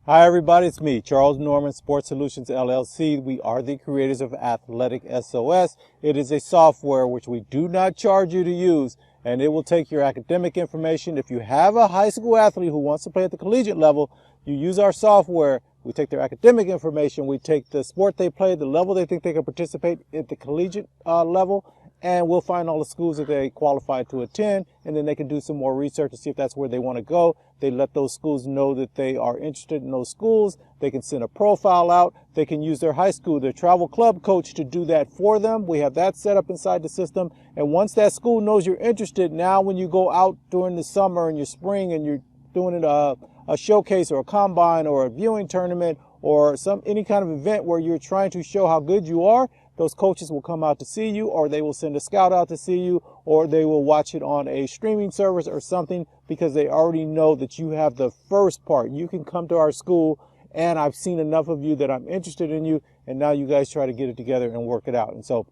Hi everybody, it's me, Charles Norman, Sports Solutions LLC. We are the creators of AthleticSOS. It is a software which we do not charge you to use, and it will take your academic information. If you have a high school athlete who wants to play at the collegiate level, you use our software. We take their academic information, we take the sport they play, the level they think they can participate at the collegiate level, and we'll find all the schools that they qualify to attend, and then they can do some more research to see if that's where they want to go. They let those schools know that they are interested in those schools. They can send a profile out. They can use their high school, their travel club coach to do that for them. We have that set up inside the system. And once that school knows you're interested, now when you go out during the summer and your spring and you're doing a showcase or a combine or a viewing tournament or any kind of event where you're trying to show how good you are, those coaches will come out to see you, or they will send a scout out to see you, or they will watch it on a streaming service or something, because they already know that you have the first part. You can come to our school, and I've seen enough of you that I'm interested in you, and now you guys try to get it together and work it out. And so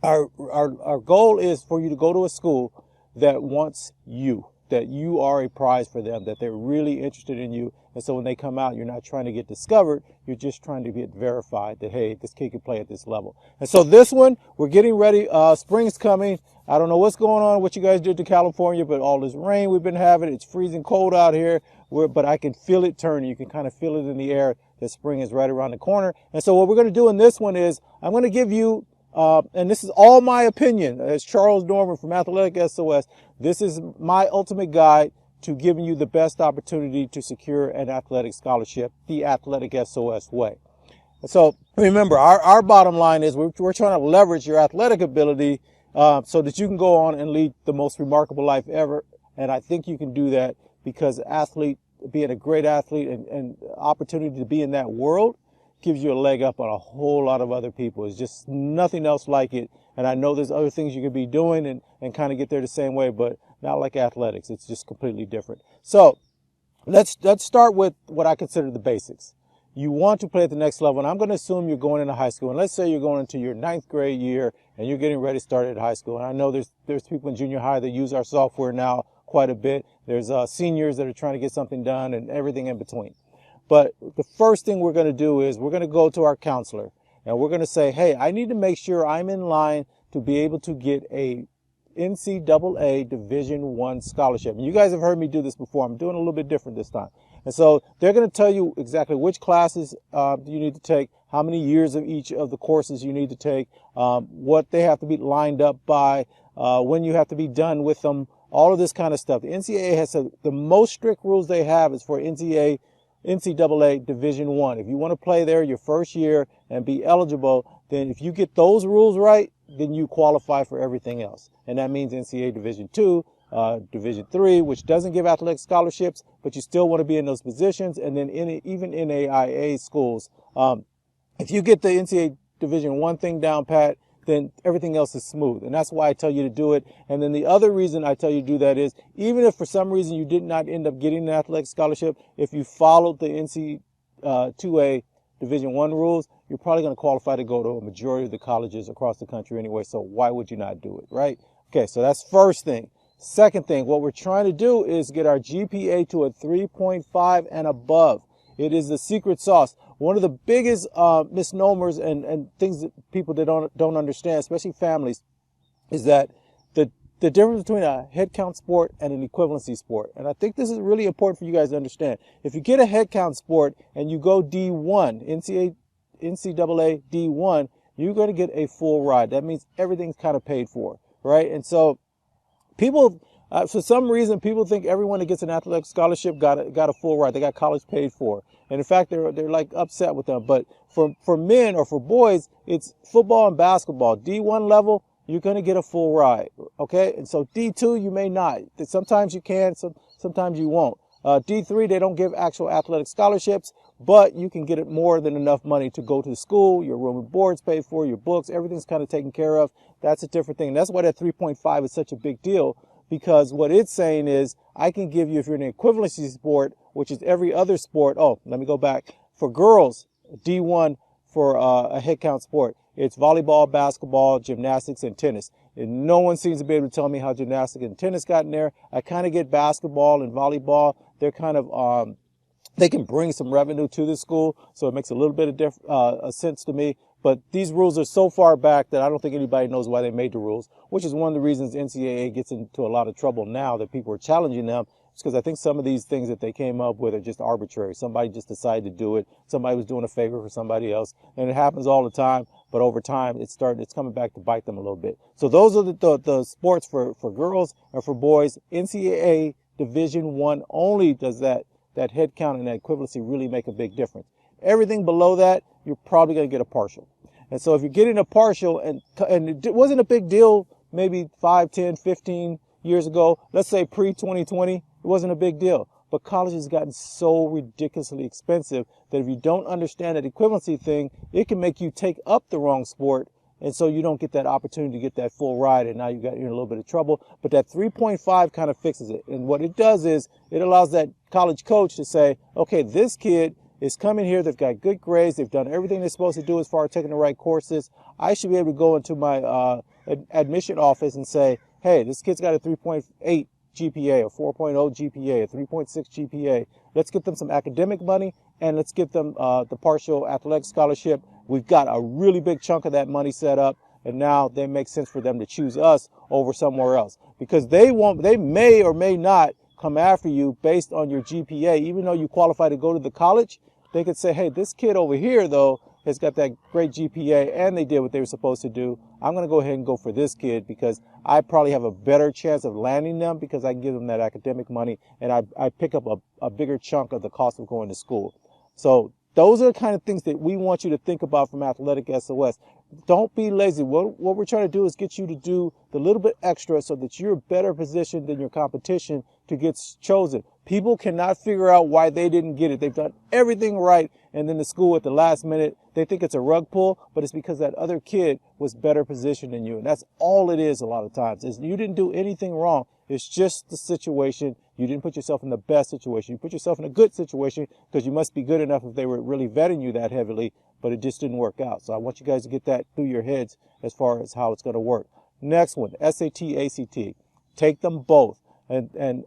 our goal is for you to go to a school that wants you, that you are a prize for them, that they're really interested in you. And so when they come out, you're not trying to get discovered, you're just trying to get verified that, hey, this kid can play at this level. And so this one, we're getting ready. Spring's coming. I don't know what's going on, what you guys did to California, but all this rain we've been having, it's freezing cold out here, but I can feel it turning. You can kind of feel it in the air that spring is right around the corner. And so what we're going to do in this one is I'm going to give you, and this is all my opinion, as Charles Norman from AthleticSOS, this is my ultimate guide to giving you the best opportunity to secure an athletic scholarship, the AthleticSOS way. So remember, our bottom line is we're trying to leverage your athletic ability so that you can go on and lead the most remarkable life ever. And I think you can do that because being a great athlete and opportunity to be in that world gives you a leg up on a whole lot of other people. It's just nothing else like it. And I know there's other things you could be doing and kind of get there the same way, but not like athletics. It's just completely different. So let's start with what I consider the basics. You want to play at the next level, and I'm going to assume you're going into high school. And let's say you're going into your 9th grade year and you're getting ready to start at high school. And I know there's people in junior high that use our software now quite a bit. There's seniors that are trying to get something done and everything in between. But the first thing we're going to do is we're going to go to our counselor and we're going to say, hey, I need to make sure I'm in line to be able to get a NCAA Division I scholarship. And you guys have heard me do this before. I'm doing a little bit different this time. And so they're going to tell you exactly which classes you need to take, how many years of each of the courses you need to take, what they have to be lined up by, when you have to be done with them, all of this kind of stuff. The NCAA has the most strict rules they have is for NCAA Division I. If you want to play there your first year and be eligible, then if you get those rules right, then you qualify for everything else. And that means NCAA Division II, Division III, which doesn't give athletic scholarships, but you still want to be in those positions. And then even NAIA schools. If you get the NCAA Division I thing down pat, then everything else is smooth. And that's why I tell you to do it. And then the other reason I tell you to do that is, even if for some reason you did not end up getting an athletic scholarship, if you followed the NCAA Division I rules, you're probably going to qualify to go to a majority of the colleges across the country anyway. So why would you not do it, right? Okay, so that's first thing. Second thing, what we're trying to do is get our GPA to a 3.5 and above. It is the secret sauce. One of the biggest misnomers and things that people that don't understand, especially families, is that the difference between a head count sport and an equivalency sport. And I think this is really important for you guys to understand. If you get a head count sport and you go D1, NCAA D1, you're going to get a full ride. That means everything's kind of paid for, right? And so people, for some reason, people think everyone that gets an athletic scholarship got a full ride. They got college paid for. And in fact, they're like upset with them. But for men or for boys, it's football and basketball. D1 level, you're going to get a full ride. Okay. And so D2, you may not. Sometimes you can, sometimes you won't. D3, they don't give actual athletic scholarships, but you can get it more than enough money to go to school. Your room and board's paid for, your books, everything's kind of taken care of. That's a different thing. That's why that 3.5 is such a big deal, because what it's saying is I can give you, if you're in an equivalency sport, which is every other sport. Oh, let me go back. For girls, D1 for a head count sport, it's volleyball, basketball, gymnastics, and tennis. And no one seems to be able to tell me how gymnastics and tennis got in there. I kind of get basketball and volleyball. They're kind of They can bring some revenue to the school, so it makes a little bit of sense to me. But these rules are so far back that I don't think anybody knows why they made the rules, which is one of the reasons NCAA gets into a lot of trouble now that people are challenging them. It's because I think some of these things that they came up with are just arbitrary. Somebody just decided to do it. Somebody was doing a favor for somebody else, and it happens all the time. But over time, it's coming back to bite them a little bit. So those are the sports for girls and for boys. NCAA Division I only does that head count and that equivalency really make a big difference. Everything below that, you're probably going to get a partial. And so if you're getting a partial and it wasn't a big deal maybe 5, 10, 15 years ago, let's say pre-2020, it wasn't a big deal. But college has gotten so ridiculously expensive that if you don't understand that equivalency thing, it can make you take up the wrong sport. And so you don't get that opportunity to get that full ride, and now you're in a little bit of trouble. But that 3.5 kind of fixes it. And what it does is it allows that college coach to say, okay, this kid is coming here. They've got good grades. They've done everything they're supposed to do as far as taking the right courses. I should be able to go into my admission office and say, hey, this kid's got a 3.8 GPA, a 4.0 GPA, a 3.6 GPA. Let's get them some academic money, and let's get them the partial athletic scholarship. We've got a really big chunk of that money set up, and now they make sense for them to choose us over somewhere else, because they may or may not come after you based on your GPA. Even though you qualify to go to the college, they could say, hey, this kid over here, though, has got that great GPA and they did what they were supposed to do. I'm going to go ahead and go for this kid because I probably have a better chance of landing them because I can give them that academic money, and I pick up a bigger chunk of the cost of going to school. So those are the kind of things that we want you to think about from AthleticSOS. Don't be lazy. What we're trying to do is get you to do the little bit extra so that you're better positioned than your competition to get chosen. People cannot figure out why they didn't get it. They've done everything right, and then the school at the last minute, they think it's a rug pull, but it's because that other kid was better positioned than you. And that's all it is a lot of times, is you didn't do anything wrong. It's just the situation. You didn't put yourself in the best situation. You put yourself in a good situation because you must be good enough if they were really vetting you that heavily, but it just didn't work out. So I want you guys to get that through your heads as far as how it's going to work. Next one, SAT, ACT. Take them both. And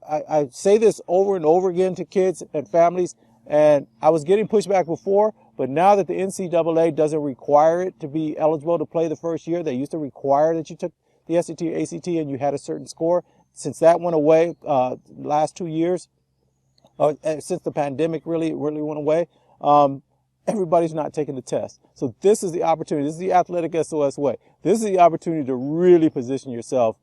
I say this over and over again to kids and families, and I was getting pushback before, but now that the NCAA doesn't require it to be eligible to play the first year, they used to require that you took the SAT or ACT and you had a certain score. Since that went away last 2 years, since the pandemic really went away, everybody's not taking the test. So this is the opportunity. This is the AthleticSOS way. This is the opportunity to really position yourself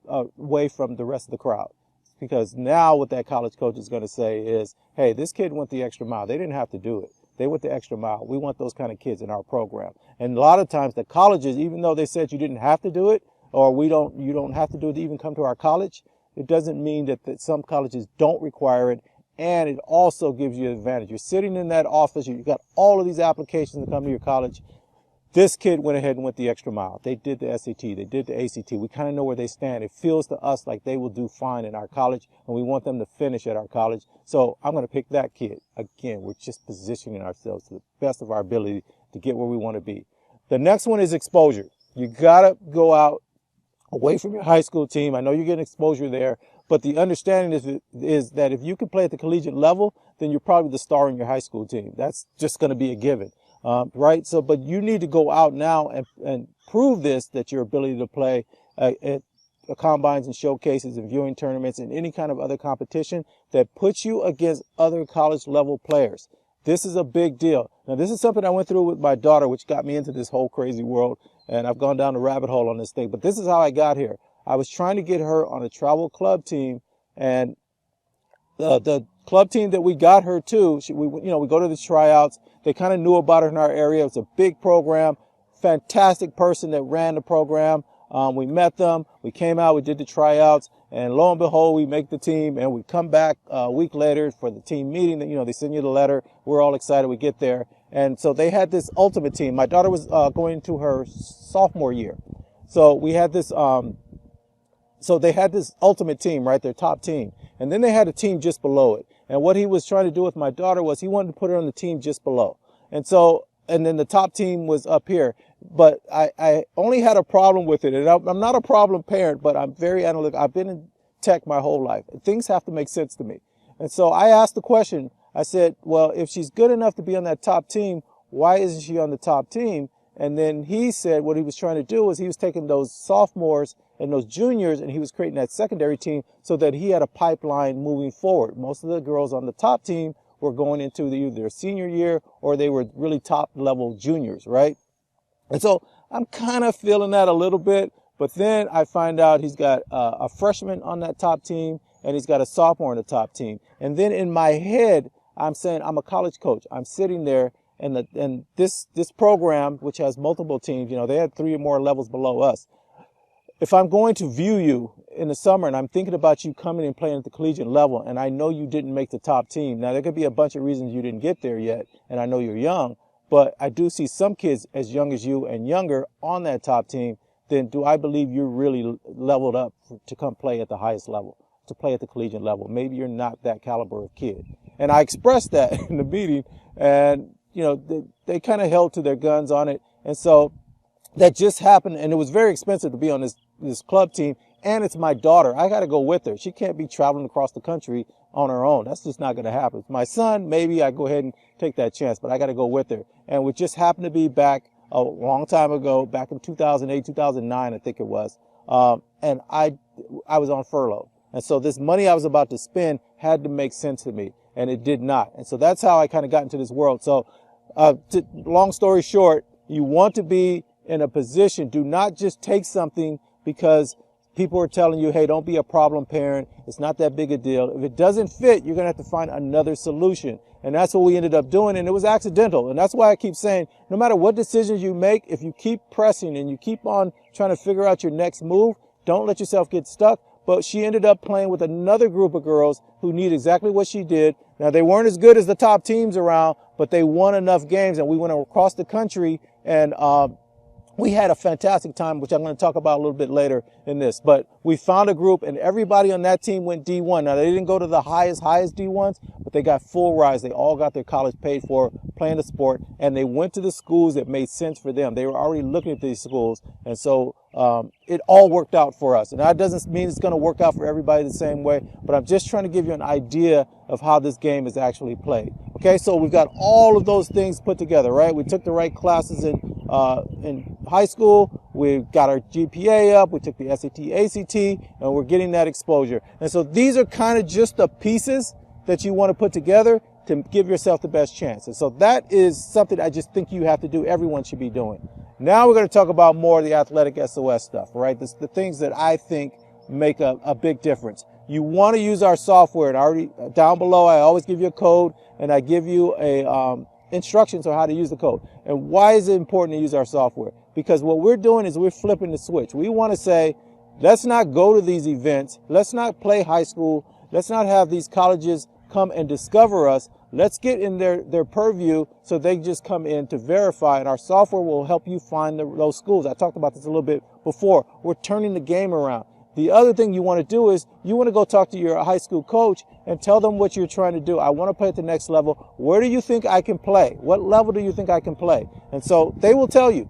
away from the rest of the crowd. Because now what that college coach is going to say is, hey, this kid went the extra mile. They didn't have to do it. They went the extra mile. We want those kind of kids in our program. And a lot of times the colleges, even though they said you didn't have to do it, or you don't have to do it to even come to our college, it doesn't mean that some colleges don't require it. And it also gives you an advantage. You're sitting in that office. You've got all of these applications to come to your college. This kid went ahead and went the extra mile. They did the SAT. They did the ACT. We kind of know where they stand. It feels to us like they will do fine in our college, and we want them to finish at our college. So I'm going to pick that kid. Again, we're just positioning ourselves to the best of our ability to get where we want to be. The next one is exposure. You got to go out away from your high school team. I know you're getting exposure there, but the understanding is that if you can play at the collegiate level, then you're probably the star in your high school team. That's just going to be a given. Right? So, but you need to go out now and prove this, that your ability to play at combines and showcases and viewing tournaments and any kind of other competition that puts you against other college level players. This is a big deal. Now, this is something I went through with my daughter, which got me into this whole crazy world, and I've gone down the rabbit hole on this thing, but this is how I got here. I was trying to get her on a travel club team, and the club team that we got her to, we go to the tryouts. They kind of knew about her in our area. It's a big program, fantastic person that ran the program. We met them. We came out. We did the tryouts, and lo and behold, we make the team. And we come back a week later for the team meeting. They send you the letter. We're all excited. We get there, and so they had this ultimate team. My daughter was going into her sophomore year, so we had this. So they had this ultimate team, right? Their top team. And then they had a team just below it. And what he was trying to do with my daughter was he wanted to put her on the team just below. And then the top team was up here. But I only had a problem with it. And I'm not a problem parent, but I'm very analytical. I've been in tech my whole life. Things have to make sense to me. And so I asked the question, I said, well, if she's good enough to be on that top team, why isn't she on the top team? And then he said what he was trying to do was he was taking those sophomores and those juniors and he was creating that secondary team so that he had a pipeline moving forward. Most of the girls on the top team were going into either their senior year or they were really top level juniors, right? And so I'm kind of feeling that a little bit, but then I find out he's got a freshman on that top team and he's got a sophomore on the top team. And then in my head, I'm saying I'm a college coach. I'm sitting there and this program, which has multiple teams, you know, they had 3 or more levels below us. If I'm going to view you in the summer and I'm thinking about you coming and playing at the collegiate level and I know you didn't make the top team. Now, there could be a bunch of reasons you didn't get there yet, and I know you're young, but I do see some kids as young as you and younger on that top team. Then do I believe you're really leveled up to come play at the highest level, to play at the collegiate level? Maybe you're not that caliber of kid. And I expressed that in the meeting, and you know, they kind of held to their guns on it. And so that just happened, and it was very expensive to be on this club team, and it's my daughter. I got to go with her. She can't be traveling across the country on her own. That's just not going to happen. My son, maybe I go ahead and take that chance, but I got to go with her. And we just happened to be back a long time ago, back in 2008, 2009, I think it was. And I was on furlough. And so this money I was about to spend had to make sense to me, and it did not. And so that's how I kind of got into this world. So long story short, you want to be in a position, do not just take something because people are telling you, hey, don't be a problem parent. It's not that big a deal. If it doesn't fit, you're going to have to find another solution. And that's what we ended up doing. And it was accidental. And that's why I keep saying, no matter what decisions you make, if you keep pressing and you keep on trying to figure out your next move, don't let yourself get stuck. But she ended up playing with another group of girls who need exactly what she did. Now, they weren't as good as the top teams around, but they won enough games. And we went across the country and we had a fantastic time, which I'm going to talk about a little bit later in this. But we found a group, and everybody on that team went D1. Now, they didn't go to the highest D1s, but they got full rides. They all got their college paid for playing the sport, and they went to the schools that made sense for them. They were already looking at these schools, and so it all worked out for us. And that doesn't mean it's going to work out for everybody the same way, but I'm just trying to give you an idea of how this game is actually played. Okay, so we've got all of those things put together, right? We took the right classes in high school. We got our GPA up. We took the SAT, ACT, and we're getting that exposure. And so these are kind of just the pieces that you want to put together to give yourself the best chance. And so that is something I just think you have to do. Everyone should be doing. Now we're going to talk about more of the AthleticSOS stuff, right? The things that I think make a big difference. You want to use our software. And already down below, I always give you a code, and I give you a instructions on how to use the code. And why is it important to use our software? Because what we're doing is we're flipping the switch. We want to say, let's not go to these events. Let's not play high school. Let's not have these colleges come and discover us. Let's get in their purview so they just come in to verify, and our software will help you find those schools. I talked about this a little bit before. We're turning the game around. The other thing you want to do is you want to go talk to your high school coach and tell them what you're trying to do. I want to play at the next level. Where do you think I can play? What level do you think I can play? And so they will tell you,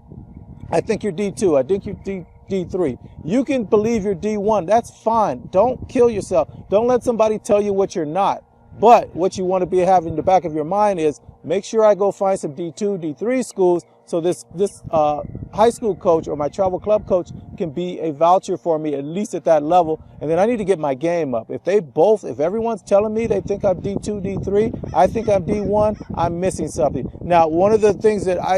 I think you're D2. I think you're D3. You can believe you're D1. That's fine. Don't kill yourself. Don't let somebody tell you what you're not. But what you want to be having in the back of your mind is make sure I go find some D2, D3 schools so this high school coach or my travel club coach can be a voucher for me, at least at that level. And then I need to get my game up. If everyone's telling me they think I'm D2, D3, I think I'm D1, I'm missing something. Now, one of the things that I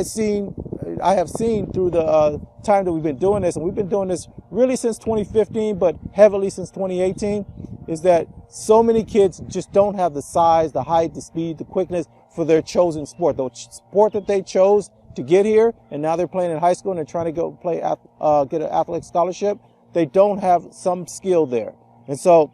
have seen through the time that we've been doing this, and we've been doing this really since 2015, but heavily since 2018, is that so many kids just don't have the size, the height, the speed, the quickness for their chosen sport. The sport that they chose to get here, and now they're playing in high school and they're trying to go play, get an athletic scholarship. They don't have some skill there. And so,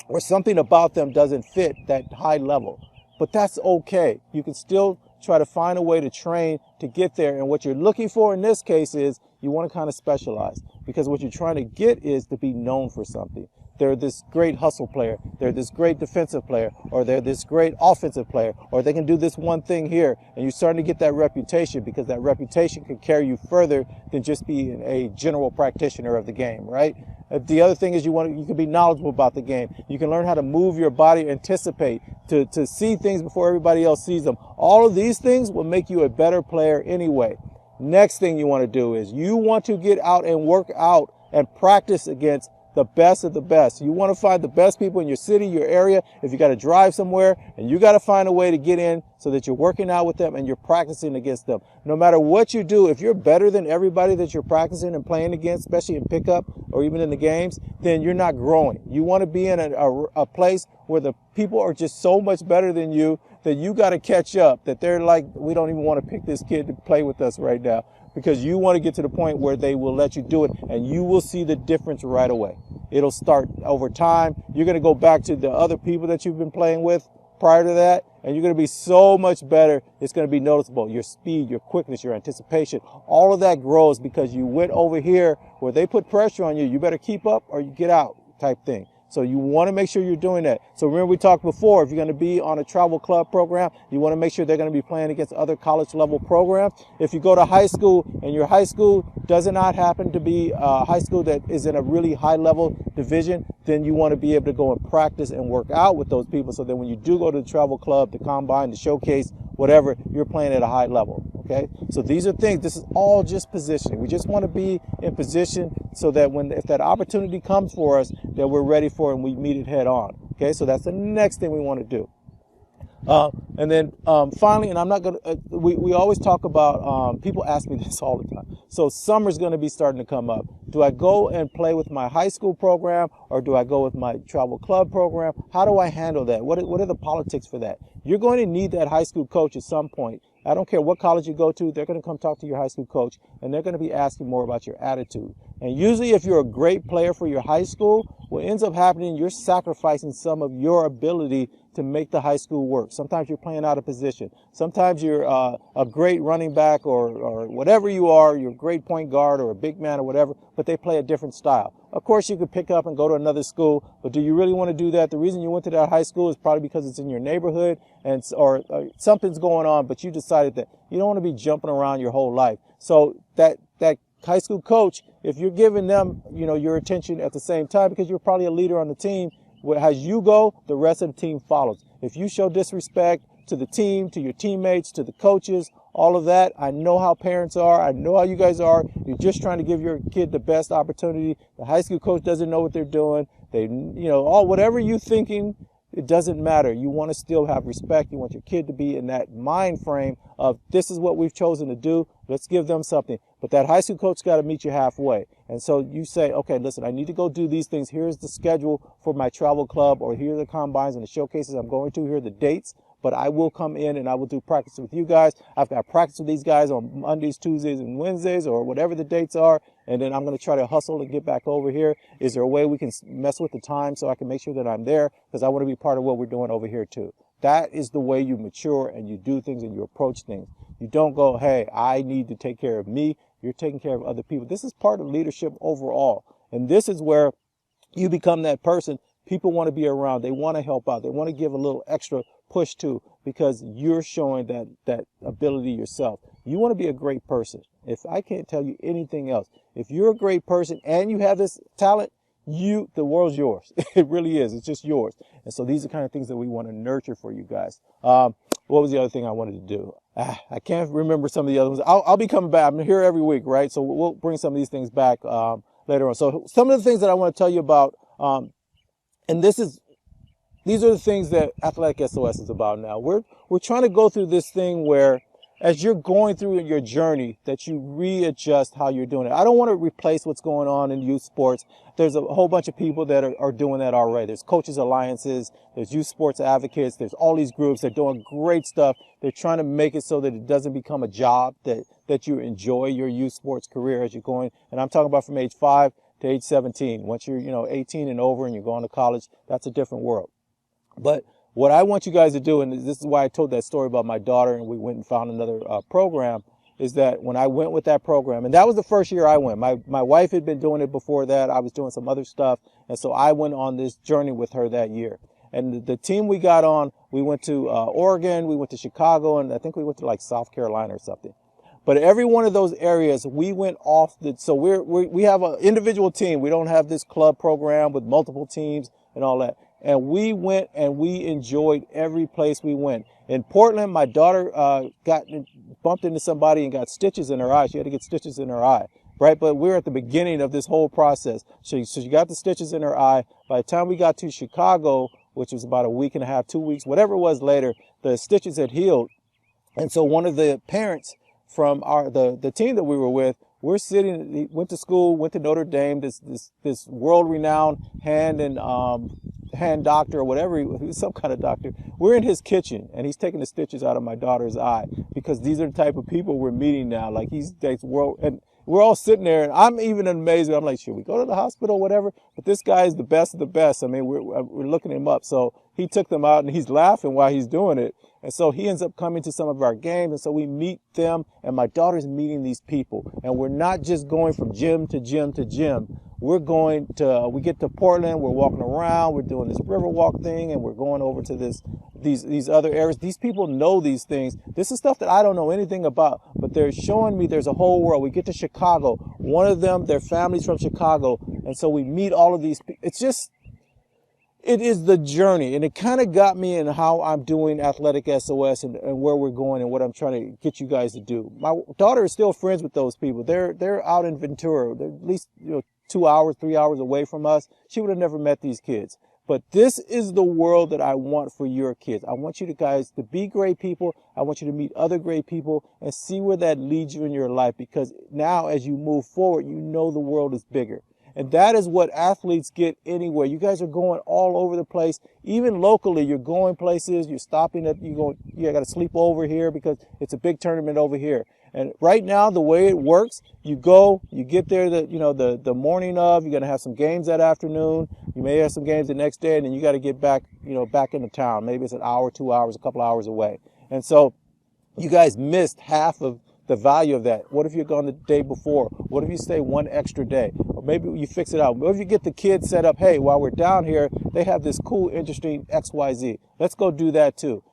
or something about them doesn't fit that high level. But that's okay. You can still try to find a way to train to get there. And what you're looking for in this case is you want to kind of specialize, because what you're trying to get is to be known for something. they're this great hustle player, they're this great defensive player, or they're this great offensive player, or they can do this one thing here, and you're starting to get that reputation, because that reputation can carry you further than just being a general practitioner of the game, right? The other thing is you can be knowledgeable about the game. You can learn how to move your body, anticipate, to see things before everybody else sees them. All of these things will make you a better player anyway. Next thing you want to do is you want to get out and work out and practice against the best of the best. You want to find the best people in your city, your area. If you got to drive somewhere, and you got to find a way to get in so that you're working out with them and you're practicing against them. No matter what you do, if you're better than everybody that you're practicing and playing against, especially in pickup or even in the games, then you're not growing. You want to be in a place where the people are just so much better than you that you got to catch up, that they're like, we don't even want to pick this kid to play with us right now, because you want to get to the point where they will let you do it, and you will see the difference right away. It'll start over time. You're going to go back to the other people that you've been playing with prior to that, and you're going to be so much better. It's going to be noticeable. Your speed, your quickness, your anticipation, all of that grows because you went over here where they put pressure on you. You better keep up or you get out type thing. So you want to make sure you're doing that. So remember, we talked before, if you're going to be on a travel club program, you want to make sure they're going to be playing against other college level programs. If you go to high school and your high school does not happen to be a high school that is in a really high level division, then you want to be able to go and practice and work out with those people, so that when you do go to the travel club, the combine, the showcase, whatever, you're playing at a high level. Okay, so these are things, this is all just positioning. We just want to be in position so that if that opportunity comes for us, that we're ready for it and we meet it head on. Okay, so that's the next thing we want to do. And then finally, and I'm not going to, we always talk about, people ask me this all the time. So summer's going to be starting to come up. Do I go and play with my high school program, or do I go with my travel club program? How do I handle that? What are the politics for that? You're going to need that high school coach at some point. I don't care what college you go to, they're going to come talk to your high school coach, and they're going to be asking more about your attitude. And usually if you're a great player for your high school, what ends up happening, you're sacrificing some of your ability to make the high school work. Sometimes you're playing out of position. Sometimes you're a great running back or whatever you are, you're a great point guard or a big man or whatever, but they play a different style. Of course, you could pick up and go to another school, but do you really want to do that? The reason you went to that high school is probably because it's in your neighborhood or something's going on, but you decided that you don't want to be jumping around your whole life. So that high school coach, if you're giving them, your attention at the same time, because you're probably a leader on the team, as you go, the rest of the team follows. If you show disrespect to the team, to your teammates, to the coaches, all of that, I know how parents are. I know how you guys are. You're just trying to give your kid the best opportunity. The high school coach doesn't know what they're doing. They, whatever you're thinking, it doesn't matter. You want to still have respect. You want your kid to be in that mind frame of, this is what we've chosen to do. Let's give them something. But that high school coach got to meet you halfway. And so you say, okay, listen, I need to go do these things. Here's the schedule for my travel club, or here are the combines and the showcases I'm going to. Here are the dates. But I will come in and I will do practice with you guys. I've got practice with these guys on Mondays, Tuesdays, and Wednesdays, or whatever the dates are. And then I'm going to try to hustle and get back over here. Is there a way we can mess with the time so I can make sure that I'm there? Because I want to be part of what we're doing over here too. That is the way you mature and you do things and you approach things. You don't go, hey, I need to take care of me. You're taking care of other people. This is part of leadership overall. And this is where you become that person people want to be around. They want to help out. They want to give a little extra push to, because you're showing that ability yourself. You want to be a great person. If I can't tell you anything else, if you're a great person and you have this talent, the world's yours. It really is. It's just yours. And so these are the kind of things that we want to nurture for you guys. What was the other thing I wanted to do? I can't remember some of the other ones. I'll be coming back. I'm here every week, right? So we'll bring some of these things back later on. So some of the things that I want to tell you about, and these are the things that AthleticSOS is about now. We're trying to go through this thing where, as you're going through your journey, that you readjust how you're doing it. I don't want to replace what's going on in youth sports. There's a whole bunch of people that are doing that already. There's coaches alliances, there's youth sports advocates, there's all these groups. They're doing great stuff. They're trying to make it so that it doesn't become a job, that you enjoy your youth sports career as you're going. And I'm talking about from age 5 to age 17. Once you're 18 and over and you're going to college, that's a different world. But what I want you guys to do, and this is why I told that story about my daughter and we went and found another program, is that when I went with that program, and that was the first year I went. My wife had been doing it before that. I was doing some other stuff. And so I went on this journey with her that year. And the team we got on, we went to Oregon, we went to Chicago, and I think we went to like South Carolina or something. But every one of those areas, we went off so we have an individual team. We don't have this club program with multiple teams and all that. And we went and we enjoyed every place we went. In Portland, my daughter got bumped into somebody and got stitches in her eye. She had to get stitches in her eye, right? But we're at the beginning of this whole process. So she got the stitches in her eye. By the time we got to Chicago, which was about a week and a half, 2 weeks, whatever it was later, the stitches had healed. And so one of the parents from the team that we were with, we're sitting, he went to school, went to Notre Dame, this world-renowned hand doctor or whatever, he was some kind of doctor. We're in his kitchen and he's taking the stitches out of my daughter's eye because these are the type of people we're meeting now. Like and we're all sitting there and I'm even amazed. I'm like, should we go to the hospital or whatever? But this guy is the best of the best. I mean, we're looking him up. So he took them out and he's laughing while he's doing it. And so he ends up coming to some of our games. And so we meet them and my daughter's meeting these people. And we're not just going from gym to gym to gym. We get to Portland, we're walking around, we're doing this Riverwalk thing, and we're going over to these other areas. These people know these things. This is stuff that I don't know anything about, but they're showing me there's a whole world. We get to Chicago. One of them, their family's from Chicago, and so we meet all of these people. It is the journey, and it kind of got me in how I'm doing AthleticSOS and where we're going and what I'm trying to get you guys to do. My daughter is still friends with those people. They're out in Ventura. They're at least 2 hours, 3 hours away from us. She would have never met these kids. But this is the world that I want for your kids. I want you guys to be great people. I want you to meet other great people and see where that leads you in your life, because now as you move forward, you know the world is bigger. And that is what athletes get anywhere. You guys are going all over the place. Even locally, you're going places, you're stopping at, you got to sleep over here because it's a big tournament over here. And right now, the way it works, you go, you get there the morning of, you're going to have some games that afternoon. You may have some games the next day, and then you got to get back, back into town. Maybe it's an hour, 2 hours, a couple hours away. And so you guys missed half of the value of that. What if you're gone the day before? What if you stay one extra day? Or maybe you fix it out. What if you get the kids set up, hey, while we're down here, they have this cool, interesting XYZ. Let's go do that too.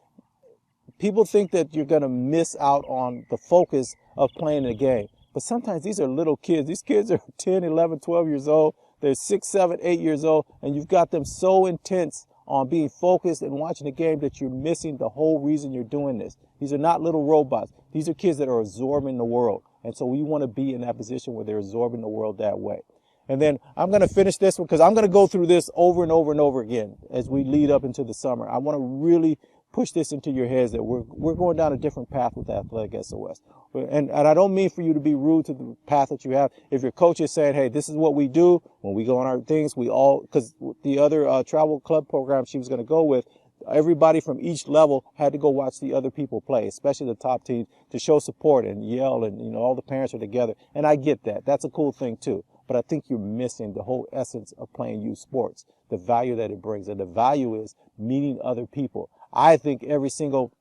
People think that you're going to miss out on the focus of playing the game. But sometimes these are little kids. These kids are 10, 11, 12 years old. They're 6, 7, 8 years old. And you've got them so intense on being focused and watching the game that you're missing the whole reason you're doing this. These are not little robots. These are kids that are absorbing the world. And so we want to be in that position where they're absorbing the world that way. And then I'm going to finish this one because I'm going to go through this over and over and over again as we lead up into the summer. I want to really push this into your heads that we're going down a different path with AthleticSOS. And I don't mean for you to be rude to the path that you have. If your coach is saying, hey, this is what we do when we go on our things, because the other travel club program she was going to go with, everybody from each level had to go watch the other people play, especially the top teams, to show support and yell, and all the parents are together. And I get that. That's a cool thing too. But I think you're missing the whole essence of playing youth sports, the value that it brings. And the value is meeting other people. I think every single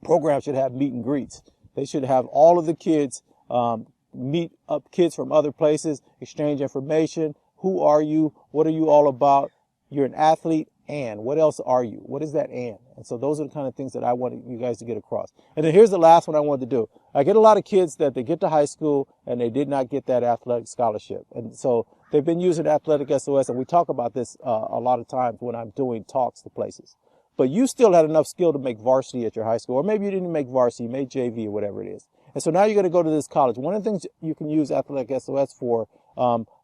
program should have meet and greets. They should have all of the kids meet up kids from other places, exchange information. Who are you? What are you all about? You're an athlete, and what else are you? What is that and? And so those are the kind of things that I want you guys to get across. And then here's the last one I wanted to do. I get a lot of kids that they get to high school and they did not get that athletic scholarship. And so they've been using AthleticSOS, and we talk about this a lot of times when I'm doing talks to places. But you still had enough skill to make varsity at your high school, or maybe you didn't make varsity, you made JV or whatever it is. And so now you're going to go to this college. One of the things you can use AthleticSOS for,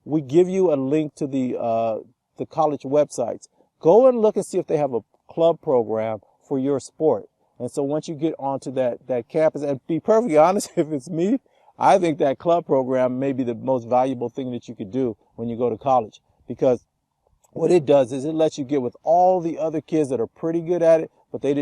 we give you a link to the college websites. Go and look and see if they have a club program for your sport. And so once you get onto that campus, and be perfectly honest, if it's me, I think that club program may be the most valuable thing that you could do when you go to college, because what it does is it lets you get with all the other kids that are pretty good at it, but they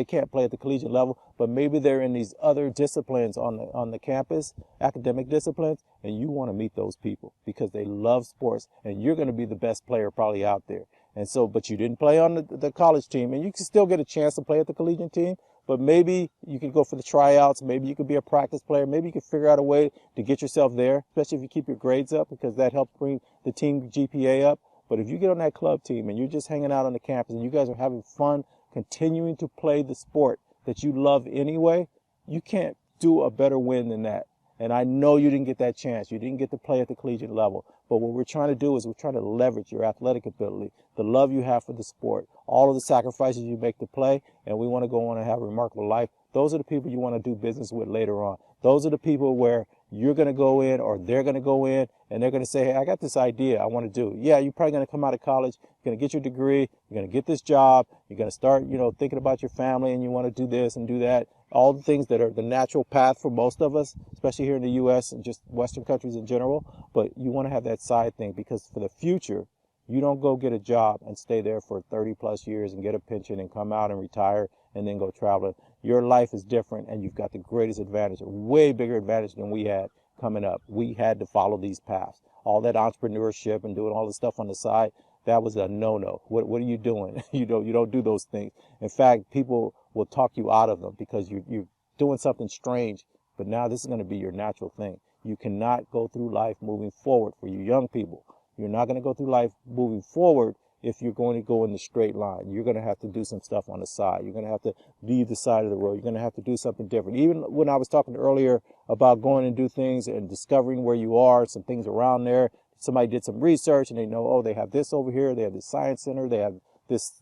can't play at the collegiate level, but maybe they're in these other disciplines on the campus, academic disciplines, and you want to meet those people because they love sports, and you're going to be the best player probably out there. And so, but you didn't play on the college team, and you can still get a chance to play at the collegiate team, but maybe you could go for the tryouts. Maybe you could be a practice player. Maybe you could figure out a way to get yourself there, especially if you keep your grades up, because that helps bring the team GPA up. But if you get on that club team and you're just hanging out on the campus and you guys are having fun, continuing to play the sport that you love anyway, you can't do a better win than that. And I know you didn't get that chance. You didn't get to play at the collegiate level. But what we're trying to do is we're trying to leverage your athletic ability, the love you have for the sport, all of the sacrifices you make to play, and we want to go on and have a remarkable life. Those are the people you want to do business with later on. Those are the people where you're going to go in, or they're going to go in, and they're going to say, hey, I got this idea I want to do. Yeah, you're probably going to come out of college, you're going to get your degree, you're going to get this job, you're going to start, thinking about your family, and you want to do this and do that. All the things that are the natural path for most of us, especially here in the U.S. and just Western countries in general. But you want to have that side thing, because for the future, you don't go get a job and stay there for 30 plus years and get a pension and come out and retire and then go traveling. Your life is different, and you've got the greatest advantage, a way bigger advantage than we had coming up. We had to follow these paths. All that entrepreneurship and doing all the stuff on the side, that was a no-no. What are you doing? You don't do those things. In fact, people will talk you out of them because you're doing something strange. But now this is going to be your natural thing. You cannot go through life moving forward. For you young people, you're not going to go through life moving forward if you're going to go in the straight line. You're going to have to do some stuff on the side. You're going to have to leave the side of the road. You're going to have to do something different. Even when I was talking earlier about going and do things and discovering where you are, some things around there, somebody did some research and they know, oh, they have this over here. They have this science center. They have this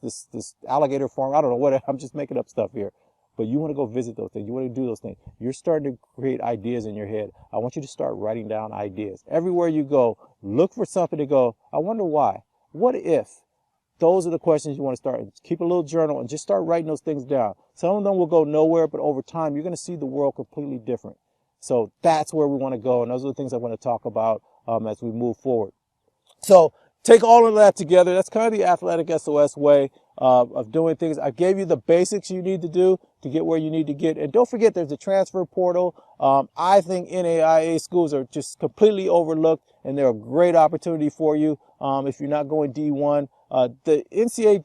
alligator farm. I don't know what, I'm just making up stuff here. But you want to go visit those things. You want to do those things. You're starting to create ideas in your head. I want you to start writing down ideas. Everywhere you go, look for something to go, I wonder why. What if? Those are the questions you want to start. Keep a little journal and just start writing those things down. Some of them will go nowhere, but over time, you're going to see the world completely different. So that's where we want to go. And those are the things I want to talk about as we move forward. So take all of that together. That's kind of the Athletic SOS way of doing things. I gave you the basics you need to do to get where you need to get. And don't forget, there's a transfer portal. I think NAIA schools are just completely overlooked, and they're a great opportunity for you if you're not going D1. The NCAA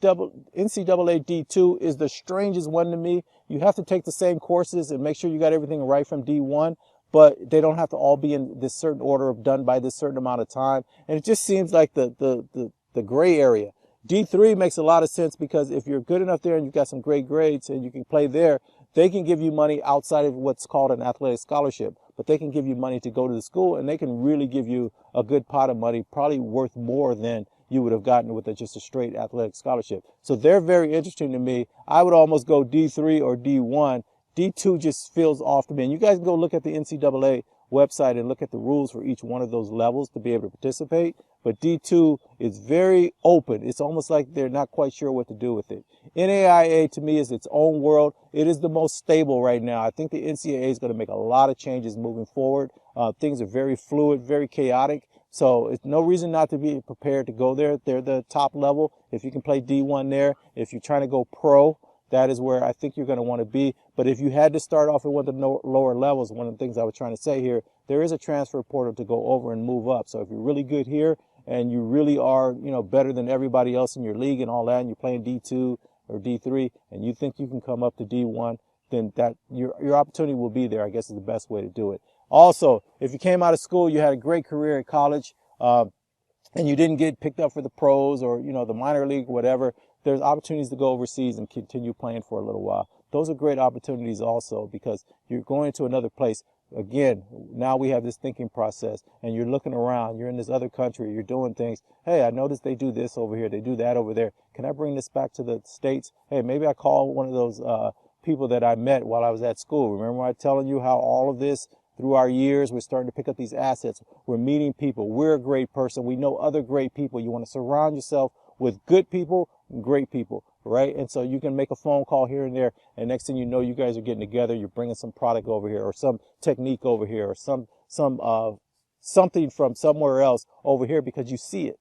D2 is the strangest one to me. You have to take the same courses and make sure you got everything right from D1. But they don't have to all be in this certain order of done by this certain amount of time. And it just seems like the gray area. D3 makes a lot of sense, because if you're good enough there and you've got some great grades and you can play there, they can give you money outside of what's called an athletic scholarship. But they can give you money to go to the school, and they can really give you a good pot of money, probably worth more than you would have gotten with just a straight athletic scholarship. So they're very interesting to me. I would almost go D3 or D1. D2 just feels off to me. And you guys can go look at the NCAA website and look at the rules for each one of those levels to be able to participate. But D2 is very open. It's almost like they're not quite sure what to do with it. NAIA to me is its own world. It is the most stable right now. I think the NCAA is going to make a lot of changes moving forward. Things are very fluid, very chaotic. So it's no reason not to be prepared to go there. They're the top level. If you can play D1 there, if you're trying to go pro, that is where I think you're going to want to be. But if you had to start off at one of the lower levels, one of the things I was trying to say here, there is a transfer portal to go over and move up. So if you're really good here and you really are, better than everybody else in your league and all that, and you're playing D2 or D3, and you think you can come up to D1, then that your opportunity will be there, I guess, is the best way to do it. Also, if you came out of school, you had a great career at college, and you didn't get picked up for the pros or, the minor league, whatever, there's opportunities to go overseas and continue playing for a little while. Those are great opportunities also, because you're going to another place. Again, now we have this thinking process, and you're looking around, you're in this other country, you're doing things. Hey, I noticed they do this over here, they do that over there. Can I bring this back to the States? Hey, maybe I call one of those people that I met while I was at school. Remember I was telling you how all of this, through our years, we're starting to pick up these assets. We're meeting people. We're a great person. We know other great people. You want to surround yourself with good people, great people, right? And so you can make a phone call here and there, and next thing you know, you guys are getting together. You're bringing some product over here, or some technique over here, or something from somewhere else over here, because you see it.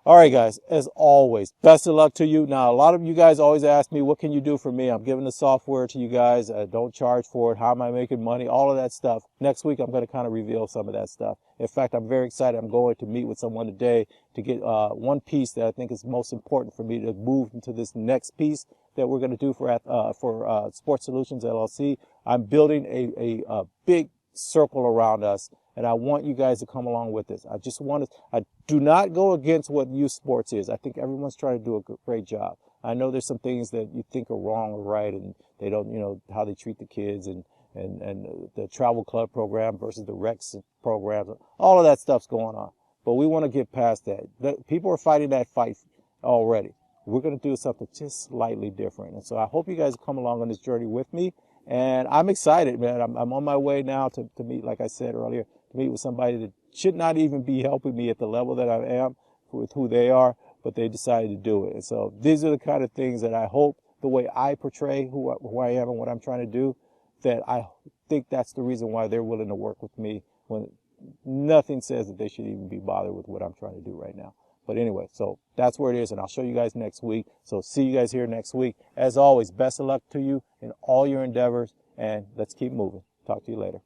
All right, guys, as always, best of luck to you. Now, a lot of you guys always ask me, what can you do for me? I'm giving the software to you guys. Don't charge for it. How am I making money? All of that stuff. Next week, I'm going to kind of reveal some of that stuff. In fact, I'm very excited. I'm going to meet with someone today to get one piece that I think is most important for me to move into this next piece that we're going to do for Sports Solutions LLC. I'm building a big circle around us, and I want you guys to come along with this. I do not go against what youth sports is. I think everyone's trying to do a great job. I know there's some things that you think are wrong or right, and they don't, how they treat the kids, and the travel club program versus the Rex programs. All of that stuff's going on. But we want to get past that. People are fighting that fight already. We're going to do something just slightly different. And so I hope you guys come along on this journey with me. And I'm excited, man. I'm on my way now to meet, like I said earlier, to meet with somebody that should not even be helping me at the level that I am with who they are, but they decided to do it. And so these are the kind of things that I hope, the way I portray who I am and what I'm trying to do, that I think that's the reason why they're willing to work with me when nothing says that they should even be bothered with what I'm trying to do right now. But anyway, so that's where it is, and I'll show you guys next week. So see you guys here next week. As always, best of luck to you in all your endeavors, and let's keep moving. Talk to you later.